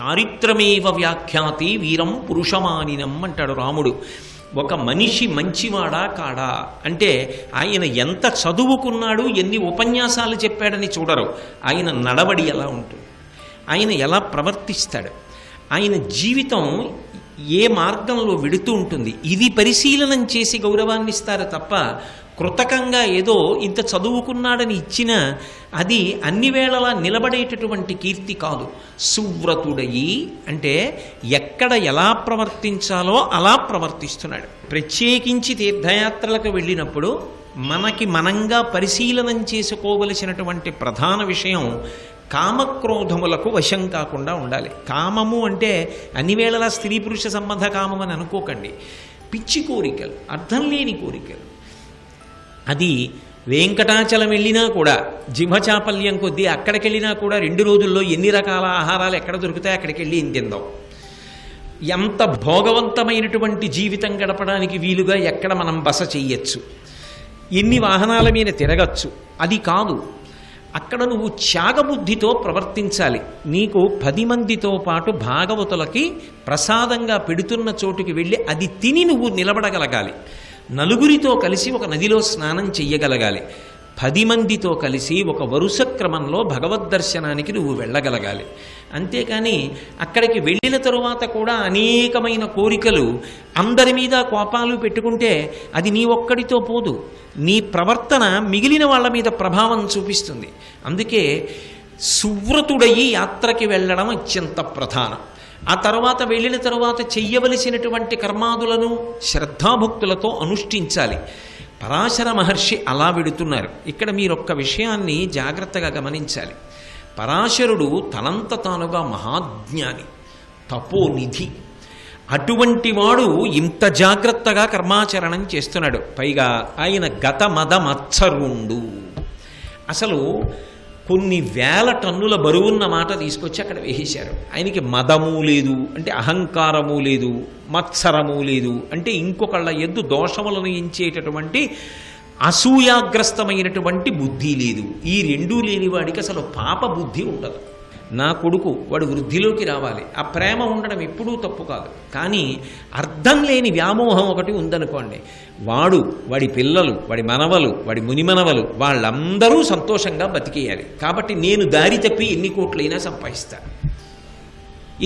చారిత్రమేవ వ్యాఖ్యాతి వీరం పురుషమానినం అంటాడు రాముడు. ఒక మనిషి మంచివాడా కాడా అంటే ఆయన ఎంత చదువుకున్నాడు, ఎన్ని ఉపన్యాసాలు చెప్పాడని చూడరు. ఆయన నడవడి ఎలా ఉంటుంది, ఆయన ఎలా ప్రవర్తిస్తాడు, ఆయన జీవితం ఏ మార్గంలో వెడుతూ ఉంటుంది, ఇది పరిశీలనం చేసి గౌరవాన్ని ఇస్తారు తప్ప కృతకంగా ఏదో ఇంత చదువుకున్నాడని ఇచ్చిన అది అన్ని వేళలా నిలబడేటటువంటి కీర్తి కాదు. సువ్రతుడయి అంటే ఎక్కడ ఎలా ప్రవర్తించాలో అలా ప్రవర్తిస్తున్నాడు. ప్రత్యేకించి తీర్థయాత్రలకు వెళ్ళినప్పుడు మనకి మనంగా పరిశీలనం చేసుకోవలసినటువంటి ప్రధాన విషయం కామక్రోధములకు వశం కాకుండా ఉండాలి. కామము అంటే అన్ని వేళలా స్త్రీ పురుష సంబంధ కామం అని అనుకోకండి. పిచ్చి కోరికలు, అర్థం లేని కోరికలు. అది వెంకటాచలం వెళ్ళినా కూడా జిహ్వచాపల్యం కొద్దీ అక్కడికి వెళ్ళినా కూడా 2 రోజుల్లో ఎన్ని రకాల ఆహారాలు ఎక్కడ దొరుకుతాయి అక్కడికి వెళ్ళి తిందాం. ఎంత భోగవంతమైనటువంటి జీవితం గడపడానికి వీలుగా ఎక్కడ మనం బస చెయ్యొచ్చు, ఎన్ని వాహనాల మీద తిరగచ్చు, అది కాదు. అక్కడ నువ్వు త్యాగబుద్ధితో ప్రవర్తించాలి. నీకు 10 మందితో పాటు భాగవతులకి ప్రసాదంగా పెడుతున్న చోటుకి వెళ్ళి అది తిని నువ్వు నిలబడగలగాలి. నలుగురితో కలిసి ఒక నదిలో స్నానం చెయ్యగలగాలి. 10 మందితో కలిసి ఒక వరుస క్రమంలో భగవద్ దర్శనానికి నువ్వు వెళ్ళగలగాలి. అంతేకాని అక్కడికి వెళ్ళిన తరువాత కూడా అనేకమైన కోరికలు, అందరి మీద కోపాలు పెట్టుకుంటే అది నీ ఒక్కడితో పోదు. నీ ప్రవర్తన మిగిలిన వాళ్ళ మీద ప్రభావం చూపిస్తుంది. అందుకే సువ్రతుడయి యాత్రకి వెళ్ళడం అత్యంత ప్రధానం. ఆ తర్వాత వెళ్ళిన తరువాత చెయ్యవలసినటువంటి కర్మాదులను శ్రద్ధాభక్తులతో అనుష్ఠించాలి. పరాశర మహర్షి అలా వెడుతున్నారు. ఇక్కడ మీరొక్క విషయాన్ని జాగ్రత్తగా గమనించాలి. పరాశరుడు తనంత తానుగా మహాజ్ఞాని, తపోనిధి. అటువంటి వాడు ఇంత జాగ్రత్తగా కర్మాచరణం చేస్తున్నాడు. పైగా ఆయన గత మద మత్సరుండు. అసలు కొన్ని వేల టన్నుల బరువున్న మాట తీసుకొచ్చి అక్కడ వేసేశారు. ఆయనకి మదము లేదు అంటే అహంకారము లేదు, మత్సరము లేదు అంటే ఇంకొకళ్ళ ఎద్దు దోషములను ఎంచేటటువంటి అసూయాగ్రస్తమైనటువంటి బుద్ధి లేదు. ఈ 2 లేని వాడికి అసలు పాప బుద్ధి ఉండదు. నా కొడుకు వాడు వృద్ధిలోకి రావాలి, ఆ ప్రేమ ఉండడం ఎప్పుడూ తప్పు కాదు. కానీ అర్థం లేని వ్యామోహం ఒకటి ఉందనుకోండి, వాడి పిల్లలు, వాడి మనవలు, వాడి మునిమనవలు వాళ్ళందరూ సంతోషంగా బతికేయాలి. కాబట్టి నేను దారి తప్పి ఎన్ని కోట్లైనా సంపాదిస్తాను.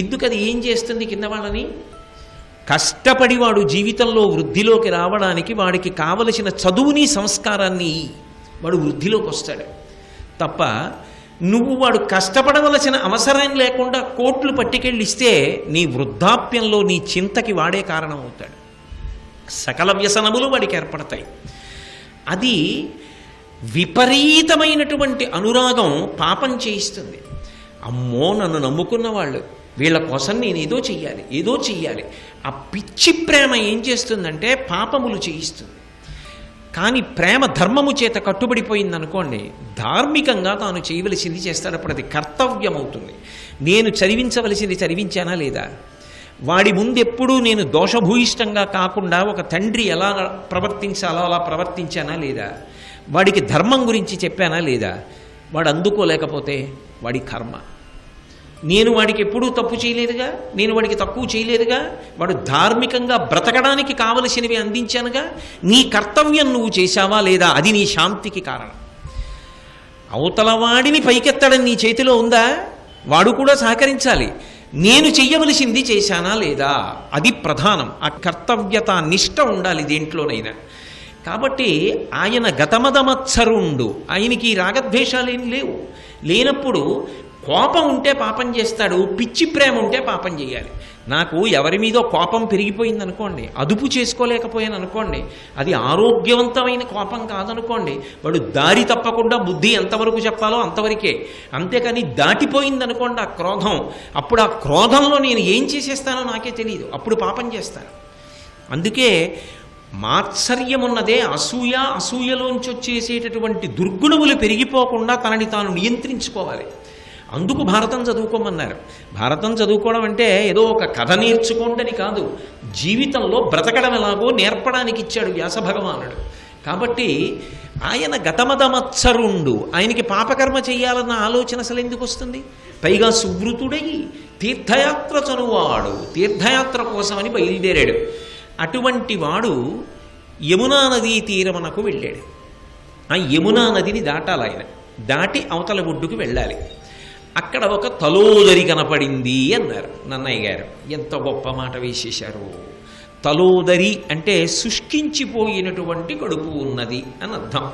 ఎందుకు అది ఏం చేస్తుంది కింద వాళ్ళని? కష్టపడి వాడు జీవితంలో వృద్ధిలోకి రావడానికి వాడికి కావలసిన చదువుని సంస్కారాన్ని వాడు వృద్ధిలోకి వస్తాడు తప్ప వాడు కష్టపడవలసిన అవసరం లేకుండా కోట్లు పట్టుకెళ్ళిస్తే నీ వృద్ధాప్యంలో నీ చింతకి వాడే కారణం అవుతాడు. సకల వ్యసనములు వాడికి ఏర్పడతాయి. అది విపరీతమైనటువంటి అనురాగం పాపం చేయిస్తుంది. అమ్మో నన్ను నమ్ముకున్న వాళ్ళు, వీళ్ళ కోసం నేను ఏదో చెయ్యాలి. ఆ పిచ్చి ప్రేమ ఏం చేస్తుందంటే పాపములు చేయిస్తుంది. కానీ ప్రేమ ధర్మము చేత కట్టుబడిపోయిందనుకోండి, ధార్మికంగా తాను చేయవలసింది చేస్తాడు. అప్పుడు అది కర్తవ్యం అవుతుంది. నేను చదివించవలసింది చదివించానా లేదా, వాడి ముందెప్పుడూ నేను దోషభూయిష్టంగా కాకుండా ఒక తండ్రి ఎలా ప్రవర్తించాలో అలా ప్రవర్తించానా లేదా, వాడికి ధర్మం గురించి చెప్పానా లేదా, వాడు అందుకోలేకపోతే వాడి కర్మ. నేను వాడికి ఎప్పుడూ తప్పు చేయలేదుగా, నేను వాడికి తక్కువ చేయలేదుగా, వాడు ధార్మికంగా బ్రతకడానికి కావలసినవి అందించానుగా. నీ కర్తవ్యం నువ్వు చేశావా లేదా, అది నీ శాంతికి కారణం. అవతల వాడిని పైకెత్తడం నీ చేతిలో ఉందా, వాడు కూడా సహకరించాలి. నేను చెయ్యవలసింది చేశానా లేదా, అది ప్రధానం. ఆ కర్తవ్యత నిష్ట ఉండాలి దేంట్లోనైనా. కాబట్టి ఆయన గతమదమత్సరుండు, ఆయనకి రాగద్వేషాలేం లేవు. లేనప్పుడు కోపం ఉంటే పాపం చేస్తాడు, పిచ్చి ప్రేమ ఉంటే పాపం చేయాలి. నాకు ఎవరి మీదో కోపం పెరిగిపోయిందనుకోండి, అదుపు చేసుకోలేకపోయాను అనుకోండి, అది ఆరోగ్యవంతమైన కోపం కాదనుకోండి, వాడు దారి తప్పకుండా బుద్ధి ఎంతవరకు చెప్పాలో అంతవరకే. అంతేకాని దాటిపోయిందనుకోండి ఆ క్రోధం, అప్పుడు ఆ క్రోధంలో నేను ఏం చేసేస్తానో నాకే తెలియదు, అప్పుడు పాపం చేస్తాను. అందుకే మాత్సర్యమున్నదే అసూయలోంచి వచ్చేసేటటువంటి దుర్గుణములు పెరిగిపోకుండా తనని తాను నియంత్రించుకోవాలి. అందుకు భారతం చదువుకోమన్నారు. భారతం చదువుకోవడం అంటే ఏదో ఒక కథ నేర్చుకోండి అని కాదు, జీవితంలో బ్రతకడం ఎలాగో నేర్పడానికి ఇచ్చాడు వ్యాస భగవానుడు. కాబట్టి ఆయన గతమదమత్సరుండు, ఆయనకి పాపకర్మ చేయాలన్న ఆలోచన అసలు ఎందుకు వస్తుంది? పైగా సువృతుడై తీర్థయాత్ర చనువాడు, తీర్థయాత్ర కోసమని బయలుదేరాడు. అటువంటి వాడు యమునా నదీ తీరమునకు వెళ్ళాడు. ఆ యమునా నదిని దాటాలి, ఆయన దాటి అవతల ఒడ్డుకు వెళ్ళాలి. అక్కడ ఒక తలోదరి కనపడింది అన్నారు నన్నయ్య గారు. ఎంత గొప్ప మాట వేసేశారు. తలోదరి అంటే శుష్కించిపోయినటువంటి కడుపు ఉన్నది అని అర్థం.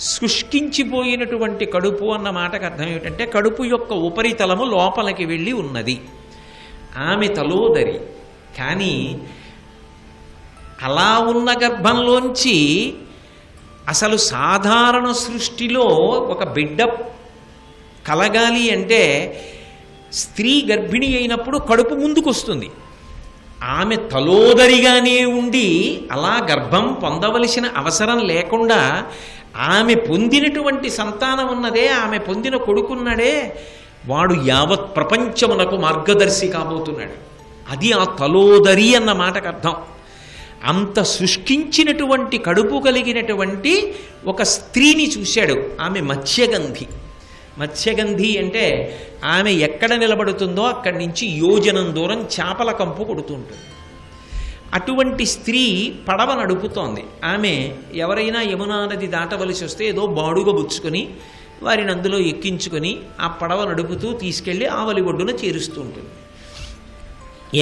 శుష్కించిపోయినటువంటి కడుపు అన్న మాటకు అర్థం ఏమిటంటే కడుపు యొక్క ఉపరితలము లోపలికి వెళ్ళి ఉన్నది. ఆమె తలోదరి. కానీ అలా ఉన్న గర్భంలోంచి అసలు సాధారణ సృష్టిలో ఒక బిడ్డ కలగాలి అంటే స్త్రీ గర్భిణి అయినప్పుడు కడుపు ముందుకొస్తుంది. ఆమె తలోదరిగానే ఉండి అలా గర్భం పొందవలసిన అవసరం లేకుండా ఆమె పొందినటువంటి సంతానం ఉన్నదే, ఆమె పొందిన కొడుకున్నాడే, వాడు యావత్ ప్రపంచమునకు మార్గదర్శి కాబోతున్నాడు. అది ఆ తలోదరి అన్న మాటకు అర్థం. అంత శుష్కించినటువంటి కడుపు కలిగినటువంటి ఒక స్త్రీని చూశాడు. ఆమె మత్స్యగంధి. మత్స్యగంధి అంటే ఆమె ఎక్కడ నిలబడుతుందో అక్కడి నుంచి యోజనం దూరం చేపల కంపు కొడుతుంటుంది. అటువంటి స్త్రీ పడవ నడుపుతోంది. ఆమె ఎవరైనా యమునా నది దాటవలసి వస్తే ఏదో బాడుగ బుచ్చుకొని వారిని అందులో ఎక్కించుకొని ఆ పడవ నడుపుతూ తీసుకెళ్ళి ఆవలి ఒడ్డున చేరుస్తూ ఉంటుంది.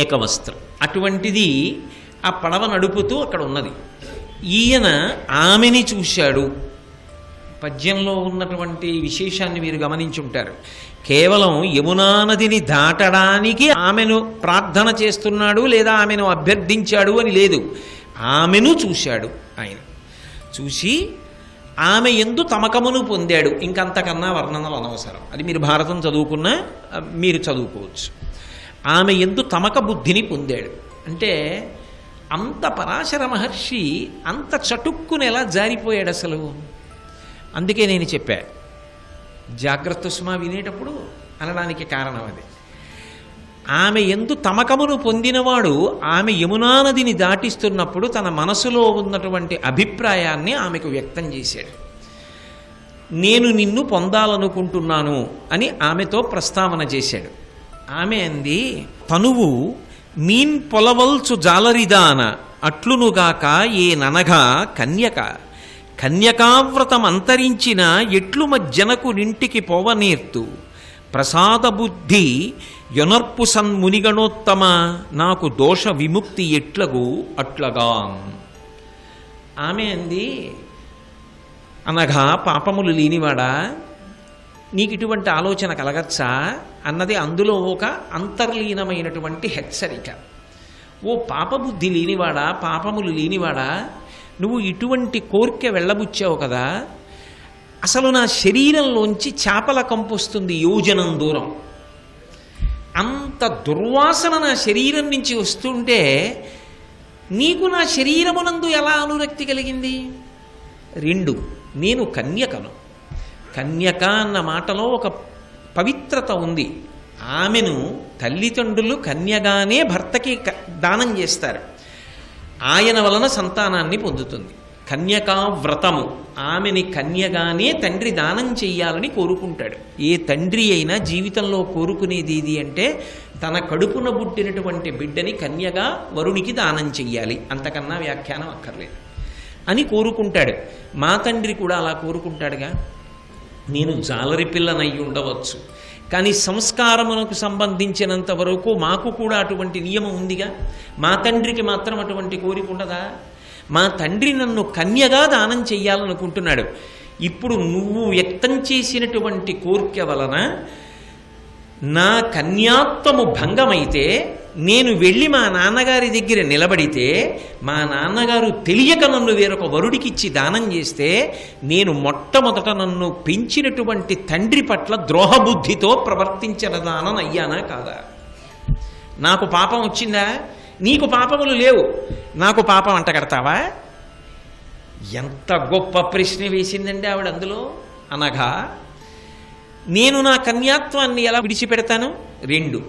ఏకవస్త్రం. అటువంటిది ఆ పడవ నడుపుతూ అక్కడ ఉన్నది. ఈయన ఆమెని చూశాడు. పద్యంలో ఉన్నటువంటి విశేషాన్ని మీరు గమనించుంటారు. కేవలం యమునా నదిని దాటడానికి ఆమెను ప్రార్థన చేస్తున్నాడు లేదా ఆమెను అభ్యర్థించాడు అని లేదు. ఆమెను చూశాడు ఆయన. చూసి ఆమె యందు తమకమును పొందాడు. ఇంకంతకన్నా వర్ణనలు అనవసరం. అది మీరు భారతం చదువుకున్నా మీరు చదువుకోవచ్చు. ఆమె యందు తమక బుద్ధిని పొందాడు. అంటే అంత పరాశర మహర్షి అంత చటుక్కుని ఎలా జారిపోయాడు అసలు? అందుకే నేను చెప్పా, జాగ్రత్త సుమా వినేటప్పుడు అనడానికి కారణం అది. ఆమె యందు తమకమును పొందినవాడు ఆమె యమునా నదిని దాటిస్తున్నప్పుడు తన మనసులో ఉన్నటువంటి అభిప్రాయాన్ని ఆమెకు వ్యక్తం చేశాడు. నేను నిన్ను పొందాలనుకుంటున్నాను అని ఆమెతో ప్రస్తావన చేశాడు. ఆమె అంది, తనువు మీన్ పొలవల్చు జాలరిదాన అట్లునుగాక ఏ ననగా కన్యక కన్యకావ్రతం అంతరించిన ఎట్లు మజ్జనకు నింటికి పోవనేర్తు ప్రసాద బుద్ధి యొనర్పు సన్మునిగణోత్తమ నాకు దోష విముక్తి ఎట్లగు అట్లగా. ఆమె అంది, అనగా పాపములు లేనివాడా, నీకు ఇటువంటి ఆలోచన కలగచ్చా అన్నది అందులో ఒక అంతర్లీనమైనటువంటి హెచ్చరిక. ఓ పాపబుద్ధి లేనివాడా, పాపములు లేనివాడా, నువ్వు ఇటువంటి కోరిక వెళ్ళబుచ్చావు కదా, అసలు నా శరీరంలోంచి చేపల కంపు వస్తుంది యోజనం దూరం. అంత దుర్వాసన నా శరీరం నుంచి వస్తుంటే నీకు నా శరీరమునందు ఎలా అనురక్తి కలిగింది? 2, నేను కన్యకను. కన్యక అన్న మాటలో ఒక పవిత్రత ఉంది. ఆమెను తల్లిదండ్రులు కన్యగానే భర్తకి దానం చేస్తారు. ఆయన వలన సంతానాన్ని పొందుతుంది. కన్యకా వ్రతము, ఆమెని కన్యగానే తండ్రి దానం చెయ్యాలని కోరుకుంటాడు. ఏ తండ్రి అయినా జీవితంలో కోరుకునేది ఇది అంటే తన కడుపున పుట్టినటువంటి బిడ్డని కన్యగా వరునికి దానం చెయ్యాలి, అంతకన్నా వ్యాఖ్యానం అక్కర్లేదు అని కోరుకుంటాడు. మా తండ్రి కూడా అలా కోరుకుంటాడుగా. నేను జాలరి పిల్లనయ్యి ఉండవచ్చు, కానీ సంస్కారమునకు సంబంధించినంత వరకు మాకు కూడా అటువంటి నియమం ఉందిగా. మా తండ్రికి మాత్రం అటువంటి కోరిక ఉండదా? మా తండ్రి నన్ను కన్యగా దానం చెయ్యాలనుకుంటున్నాడు. ఇప్పుడు నువ్వు వ్యక్తం చేసినటువంటి కోరిక వలన నా కన్యాత్వము భంగమైతే, నేను వెళ్ళి మా నాన్నగారి దగ్గర నిలబడితే మా నాన్నగారు తెలియక నన్ను వేరొక వరుడికిచ్చి దానం చేస్తే నేను మొట్టమొదట నన్ను పెంచినటువంటి తండ్రి పట్ల ద్రోహబుద్ధితో ప్రవర్తించిన దానం అయ్యానా కాదా? నాకు పాపం వచ్చిందా? నీకు పాపములు లేవు, నాకు పాపం అంటగడతావా? ఎంత గొప్ప ప్రశ్న వేసిందండి ఆవిడ అందులో. అనగా నేను నా కన్యాత్వాన్ని ఎలా విడిచిపెడతాను? 2,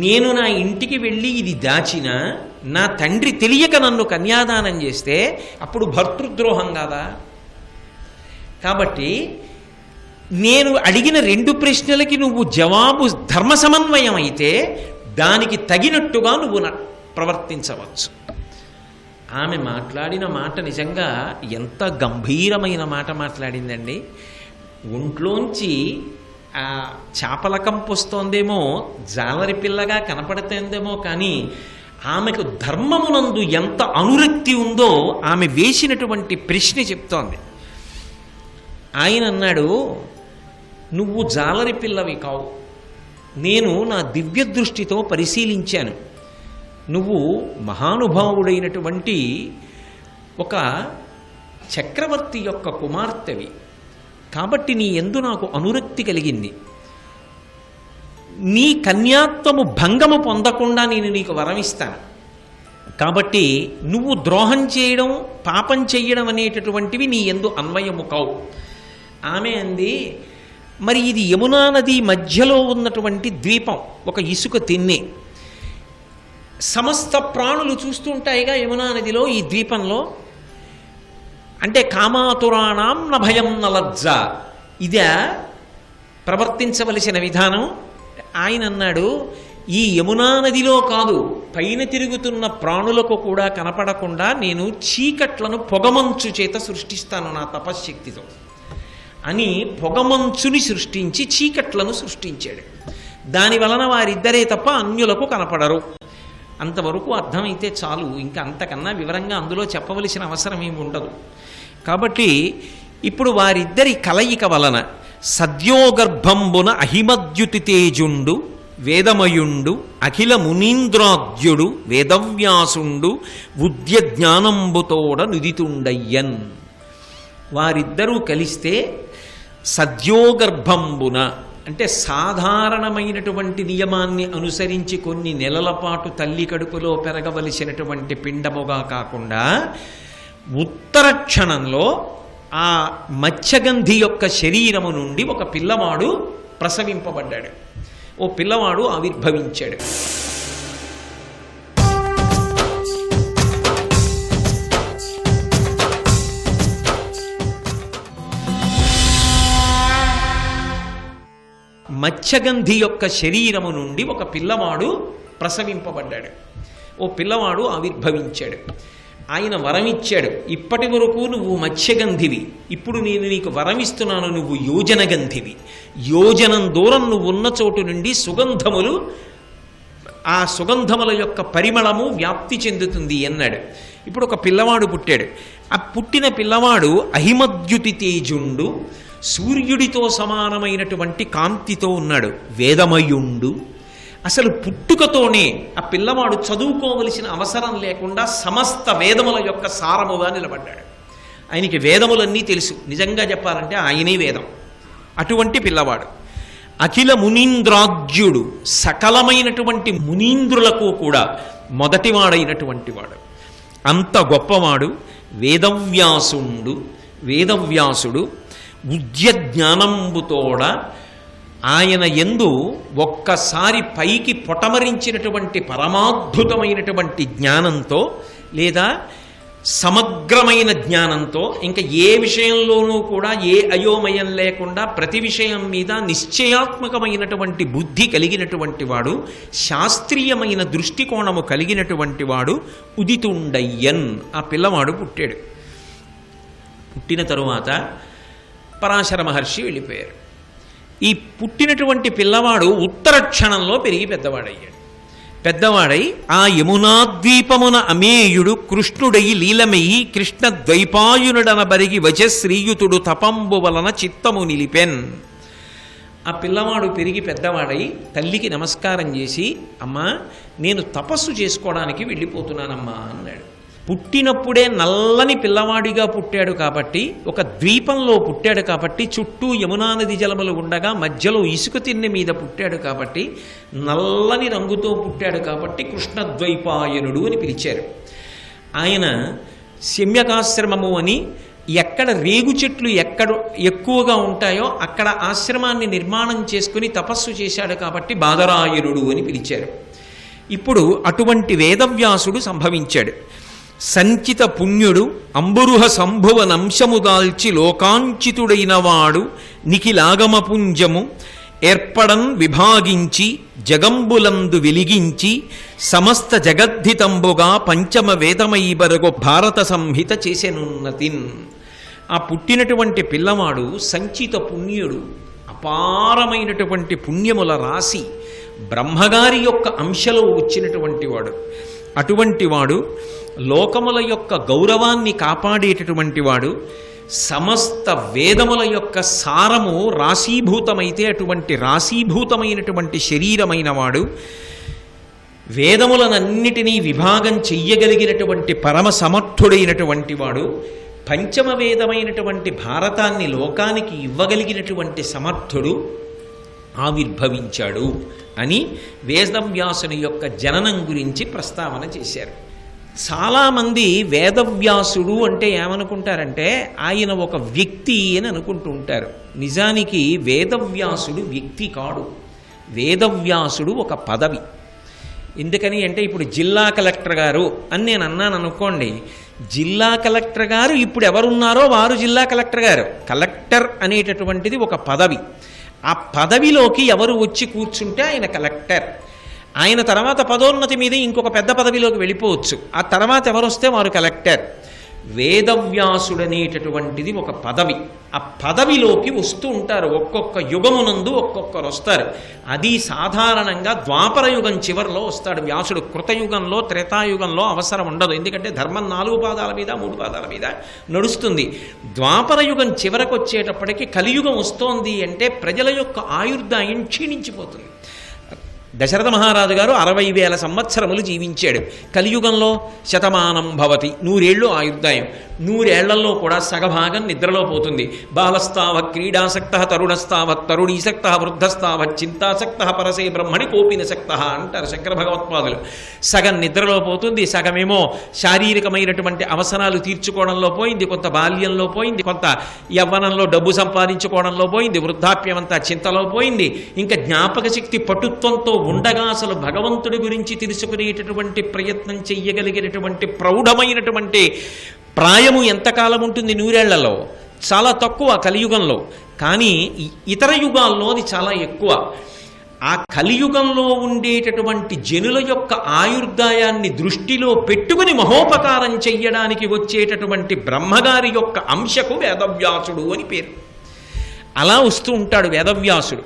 నేను నా ఇంటికి వెళ్ళి ఇది దాచినా నా తండ్రి తెలియక నన్ను కన్యాదానం చేస్తే అప్పుడు భర్తృద్రోహం కాదా? కాబట్టి నేను అడిగిన 2 ప్రశ్నలకి నువ్వు జవాబు ధర్మ సమన్వయం అయితే దానికి తగినట్టుగా నువ్వు ప్రవర్తించవచ్చు. ఆమె మాట్లాడిన మాట నిజంగా ఎంత గంభీరమైన మాట మాట్లాడిందండి. ఒంట్లోంచి ఆ చేపల కంపు వస్తోందేమో, జాలరి పిల్లగా కనపడుతోందేమో, కానీ ఆమెకు ధర్మమునందు ఎంత అనురక్తి ఉందో ఆమె వేసినటువంటి ప్రశ్న చెప్తోంది. ఆయన అన్నాడు, నువ్వు జాలరి పిల్లవి కావు, నేను నా దివ్య దృష్టితో పరిశీలించాను, నువ్వు మహానుభావుడైనటువంటి ఒక చక్రవర్తి యొక్క కుమార్తెవి, కాబట్టి నీ యందు నాకు అనురక్తి కలిగింది. నీ కన్యాత్వము భంగము పొందకుండా నేను నీకు వరమిస్తాను. కాబట్టి నువ్వు ద్రోహం చేయడం, పాపం చెయ్యడం అనేటటువంటివి నీ యందు అన్వయము కావు. ఆమె అంది, మరి ఇది యమునా నది మధ్యలో ఉన్నటువంటి ద్వీపం, ఒక ఇసుక తిన్నే. సమస్త ప్రాణులు చూస్తుంటాయిగా యమునా నదిలో, ఈ ద్వీపంలో. అంటే కామాతురాణం న భయం న లజ్జ, ఇదే ప్రవర్తించవలసిన విధానం. ఆయన అన్నాడు, ఈ యమునా నదిలో కాదు, పైన తిరుగుతున్న ప్రాణులకు కూడా కనపడకుండా నేను చీకట్లను పొగమంచు చేత సృష్టిస్తాను నా తపశ్శక్తితో అని పొగమంచుని సృష్టించి చీకట్లను సృష్టించాడు. దాని వలన వారిద్దరే తప్ప అన్యులకు కనపడరు. అంతవరకు అర్థమైతే చాలు, ఇంకా అంతకన్నా వివరంగా అందులో చెప్పవలసిన అవసరం ఏమి ఉండదు. కాబట్టి ఇప్పుడు వారిద్దరి కలయిక వలన సద్యోగర్భంబున అహిమద్యుతి తేజుండు వేదమయుండు అఖిల మునీంద్రాద్యుడు వేదవ్యాసుండు ఉద్య జ్ఞానంబుతోడ నుదితుండయ్యన్. వారిద్దరూ కలిస్తే సద్యోగర్భంబున అంటే సాధారణమైనటువంటి నియమాన్ని అనుసరించి కొన్ని నెలల పాటు తల్లి కడుపులో పెరగవలసినటువంటి పిండముగా కాకుండా ఉత్తర క్షణంలో ఆ మత్స్యగంధి యొక్క శరీరము నుండి ఒక పిల్లవాడు ప్రసవింపబడ్డాడు, ఓ పిల్లవాడు ఆవిర్భవించాడు. మత్స్యగంధి యొక్క శరీరము నుండి ఒక పిల్లవాడు ప్రసవింపబడ్డాడు, ఓ పిల్లవాడు ఆవిర్భవించాడు. ఆయన వరమిచ్చాడు, ఇప్పటి వరకు నువ్వు మత్స్యగంధివి, ఇప్పుడు నేను నీకు వరమిస్తున్నాను, నువ్వు యోజనగంధివి. యోజనం దూరం నువ్వు ఉన్న చోటు నుండి సుగంధములు, ఆ సుగంధముల యొక్క పరిమళము వ్యాప్తి చెందుతుంది అన్నాడు. ఇప్పుడు ఒక పిల్లవాడు పుట్టాడు. ఆ పుట్టిన పిల్లవాడు అహిమద్యుతి తేజుండు, సూర్యుడితో సమానమైనటువంటి కాంతితో ఉన్నాడు, వేదమయుండు. అసలు పుట్టుకతోనే ఆ పిల్లవాడు చదువుకోవలసిన అవసరం లేకుండా సమస్త వేదముల యొక్క సారముగా నిలబడ్డాడు. ఆయనకి వేదములన్నీ తెలుసు, నిజంగా చెప్పాలంటే ఆయనే వేదం. అటువంటి పిల్లవాడు అఖిల మునీంద్రాద్యుడు, సకలమైనటువంటి మునీంద్రులకు కూడా మొదటివాడైనటువంటి వాడు, అంత గొప్పవాడు. వేదవ్యాసుడు ఉద్య జ్ఞానంబుతోడ, ఆయన యందు ఒక్కసారి పైకి పొటమరించినటువంటి పరమాద్భుతమైనటువంటి జ్ఞానంతో లేదా సమగ్రమైన జ్ఞానంతో, ఇంకా ఏ విషయంలోనూ కూడా ఏ అయోమయం లేకుండా ప్రతి విషయం మీద నిశ్చయాత్మకమైనటువంటి బుద్ధి కలిగినటువంటి వాడు, శాస్త్రీయమైన దృష్టికోణము కలిగినటువంటి వాడు ఉదితుండయ్యన్. ఆ పిల్లవాడు పుట్టాడు. పుట్టిన తరువాత పరాశర మహర్షి వెళ్ళిపోయారు. ఈ పుట్టినటువంటి పిల్లవాడు ఉత్తర క్షణంలో పెరిగి పెద్దవాడై ఆ యమునాద్వీపమున అమేయుడు కృష్ణుడై లీలమయి కృష్ణ ద్వైపాయునుడన బరిగి వచశ్రీయుతుడు తపంబు వలన చిత్తము నిలిపెన్. ఆ పిల్లవాడు పెరిగి పెద్దవాడై తల్లికి నమస్కారం చేసి, అమ్మా నేను తపస్సు చేసుకోవడానికి వెళ్ళిపోతున్నానమ్మా అన్నాడు. పుట్టినప్పుడే నల్లని పిల్లవాడిగా పుట్టాడు కాబట్టి, ఒక ద్వీపంలో పుట్టాడు కాబట్టి, చుట్టూ యమునా నది జలములు ఉండగా మధ్యలో ఇసుక తిన్నె మీద పుట్టాడు కాబట్టి, నల్లని రంగుతో పుట్టాడు కాబట్టి కృష్ణద్వైపాయనుడు అని పిలిచారు. ఆయన శమ్యకాశ్రమము అని, ఎక్కడ రేగు చెట్లు ఎక్కడ ఎక్కువగా ఉంటాయో అక్కడ ఆశ్రమాన్ని నిర్మాణం చేసుకుని తపస్సు చేశాడు కాబట్టి బాదరాయనుడు అని పిలిచారు. ఇప్పుడు అటువంటి వేదవ్యాసుడు సంభవించాడు. సంచిత పుణ్యుడు అంబురుహ సంభువనంశము దాల్చి లోకాంచితుడైన వాడు నిఖిలాగమపుంజము ఏర్పడన్ విభాగించి జగంబులందు వెలిగించి సమస్త జగద్ధితంబుగా పంచమ వేదమైబరగు భారత సంహిత చేసెనున్నతిన్. ఆ పుట్టినటువంటి పిల్లవాడు సంచిత పుణ్యుడు, అపారమైనటువంటి పుణ్యముల రాశి, బ్రహ్మగారి యొక్క అంశలో వచ్చినటువంటి వాడు. అటువంటి వాడు లోకముల యొక్క గౌరవాన్ని కాపాడేటటువంటి వాడు. సమస్త వేదముల యొక్క సారము రాశీభూతమైతే అటువంటి రాశీభూతమైనటువంటి శరీరమైన వాడు. వేదములనన్నిటినీ విభాగం చెయ్యగలిగినటువంటి పరమ సమర్థుడైనటువంటి వాడు. పంచమ వేదమైనటువంటి భారతాన్ని లోకానికి ఇవ్వగలిగినటువంటి సమర్థుడు ఆవిర్భవించాడు అని వేదవ్యాసుని యొక్క జననం గురించి ప్రస్తావన చేశారు. చాలామంది వేదవ్యాసుడు అంటే ఏమనుకుంటారంటే ఆయన ఒక వ్యక్తి అని అనుకుంటూ ఉంటారు. నిజానికి వేదవ్యాసుడు వ్యక్తి కాడు, వేదవ్యాసుడు ఒక పదవి. ఎందుకని అంటే ఇప్పుడు జిల్లా కలెక్టర్ గారు అని నేను అన్నాను అనుకోండి, జిల్లా కలెక్టర్ గారు ఇప్పుడు ఎవరున్నారో వారు జిల్లా కలెక్టర్ గారు. కలెక్టర్ అనేటటువంటిది ఒక పదవి. ఆ పదవిలోకి ఎవరు వచ్చి కూర్చుంటే ఆయన కలెక్టర్. ఆయన తర్వాత పదోన్నతి మీద ఇంకొక పెద్ద పదవిలోకి వెళ్ళిపోవచ్చు. ఆ తర్వాత ఎవరు వస్తే వారు కలెక్టర్. వేదవ్యాసుడనేటటువంటిది ఒక పదవి. ఆ పదవిలోకి వస్తూ ఉంటారు. ఒక్కొక్క యుగమునందు ఒక్కొక్కరు వస్తారు. అది సాధారణంగా ద్వాపర యుగం చివరిలో వస్తాడు వ్యాసుడు. కృతయుగంలో త్రేతాయుగంలో అవసరం ఉండదు. ఎందుకంటే ధర్మం 4 పాదాల మీద 3 పాదాల మీద నడుస్తుంది. ద్వాపర యుగం చివరకు వచ్చేటప్పటికి కలియుగం వస్తోంది అంటే ప్రజల యొక్క ఆయుర్దాయం క్షీణించిపోతుంది. దశరథ మహారాజు గారు 60,000 సంవత్సరములు జీవించాడు. కలియుగంలో శతమానం భవతి, 100 ఏళ్ళు ఆయుర్దాయం. 100 ఏళ్లలో కూడా సగభాగం నిద్రలో పోతుంది. బాలస్తావ క్రీడాసక్త తరుణస్తావత్ తరుణీసక్త వృద్ధస్తావత్ చింతాసక్త పరసే బ్రహ్మణి కోపినసక్త అంటారు శంకర భగవత్పాదులు. సగం నిద్రలో పోతుంది, సగమేమో శారీరకమైనటువంటి అవసరాలు తీర్చుకోవడంలో పోయింది, కొంత బాల్యంలో పోయింది, కొంత యవ్వనంలో డబ్బు సంపాదించుకోవడంలో పోయింది, వృద్ధాప్యం అంతా చింతలో పోయింది. ఇంకా జ్ఞాపక శక్తి పటుత్వంతో ఉండగా అసలు భగవంతుడి గురించి తెలుసుకునేటటువంటి ప్రయత్నం చెయ్యగలిగినటువంటి ప్రౌఢమైనటువంటి ప్రాయము ఎంతకాలం ఉంటుంది? 100 ఏళ్లలో. చాలా తక్కువ కలియుగంలో. కానీ ఇతర యుగాల్లో అది చాలా ఎక్కువ. ఆ కలియుగంలో ఉండేటటువంటి జనుల యొక్క ఆయుర్దాయాన్ని దృష్టిలో పెట్టుకుని మహోపకారం చెయ్యడానికి వచ్చేటటువంటి బ్రహ్మగారి యొక్క అంశకు వేదవ్యాసుడు అని పేరు. అలా వస్తూ ఉంటాడు వేదవ్యాసుడు.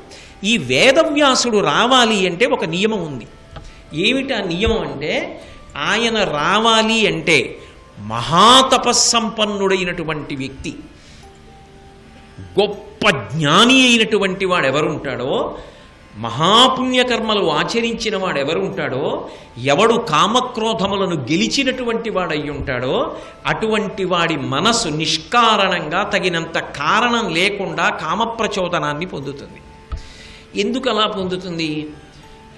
ఈ వేదవ్యాసుడు రావాలి అంటే ఒక నియమం ఉంది. ఏమిటా నియమం అంటే, ఆయన రావాలి అంటే మహాతపస్సంపన్నుడైనటువంటి వ్యక్తి, గొప్ప జ్ఞాని అయినటువంటి వాడు ఎవరుంటాడో, మహాపుణ్యకర్మలు ఆచరించిన వాడు ఎవరుంటాడో, ఎవడు కామక్రోధములను గెలిచినటువంటి వాడయి ఉంటాడో అటువంటి వాడి మనసు నిష్కారణంగా తగినంత కారణం లేకుండా కామప్రచోదనాన్ని పొందుతుంది. ఎందుకు అలా పొందుతుంది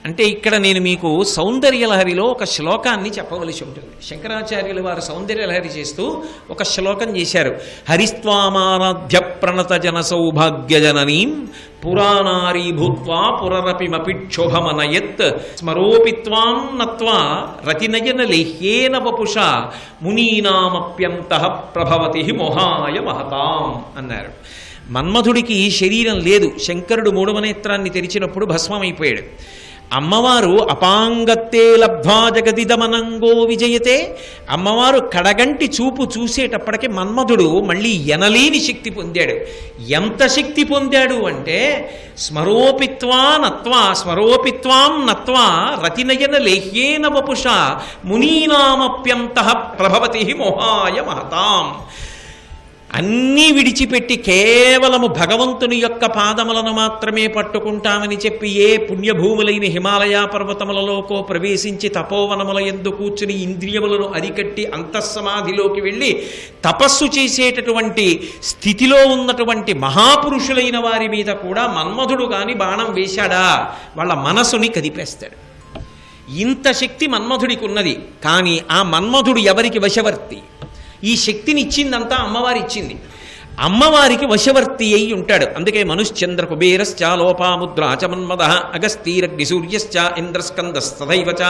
అంటే, ఇక్కడ నేను మీకు సౌందర్యలహరిలో ఒక శ్లోకాన్ని చెప్పవలసి ఉంటుంది. శంకరాచార్యులు వారు సౌందర్యలహరి చేస్తూ ఒక శ్లోకం చేశారు. హరిస్వామారాధ్య ప్రణత జన సౌభాగ్య జననీం పురాణారీ భూత్వా పురరపిమపిక్షోభమనయత్ స్మరోపిత్వాం నత్వా రతినయన లేహ్యేన వపుష మునీనామప్యంతః ప్రభవతి మోహాయ మహతాం అన్నారు. మన్మధుడికి శరీరం లేదు. శంకరుడు 3వ నేత్రాన్ని తెరిచినప్పుడు భస్మమైపోయాడు. అమ్మవారు అపాంగత్తే లబ్ధ్వా జగదిదమనంగో విజయతే, అమ్మవారు కడగంటి చూపు చూసేటప్పటికి మన్మధుడు మళ్ళీ ఎనలేని శక్తి పొందాడు. ఎంత శక్తి పొందాడు అంటే, స్మరోపిత్వాం నత్వా రతినయన లేహ్యేన వపుష మునీనామప్యంతః ప్రభవతి మోహాయ మహతాం. అన్నీ విడిచిపెట్టి కేవలము భగవంతుని యొక్క పాదములను మాత్రమే పట్టుకుంటామని చెప్పి ఏ పుణ్యభూములైన హిమాలయ పర్వతములలోకో ప్రవేశించి తపోవనముల యందు కూర్చుని ఇంద్రియములను అరికట్టి అంతఃసమాధిలోకి వెళ్ళి తపస్సు చేసేటటువంటి స్థితిలో ఉన్నటువంటి మహాపురుషులైన వారి మీద కూడా మన్మధుడు కాని బాణం వేశాడా వాళ్ళ మనసుని కదిపేస్తాడు. ఇంత శక్తి మన్మధుడికి ఉన్నది. కానీ ఆ మన్మధుడు ఎవరికి వశవర్తి? ఈ శక్తిని ఇచ్చిందంతా అమ్మవారు ఇచ్చింది. అమ్మవారికి వశవర్తి అయి ఉంటాడు. అందుకే మనుశ్చంద్ర కుబేరశ్చ లోపాముద్రాచ మన్మద అగస్తీరగ్ని సూర్యశ్చ ఇంద్రస్కందస్తథైవచ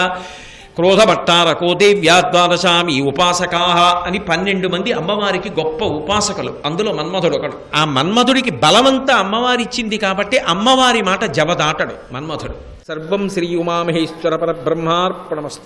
క్రోధభట్టారకో దేవ్యా ద్వాదశామి ఉపాసకా అని 12 మంది అమ్మవారికి గొప్ప ఉపాసకులు. అందులో మన్మధుడు ఒకడు. ఆ మన్మధుడికి బలమంతా అమ్మవారిచ్చింది కాబట్టి అమ్మవారి మాట జవదాటడు మన్మధుడు. సర్వం శ్రీ ఉమామహేశ్వర పరబ్రహ్మార్పణమస్తు.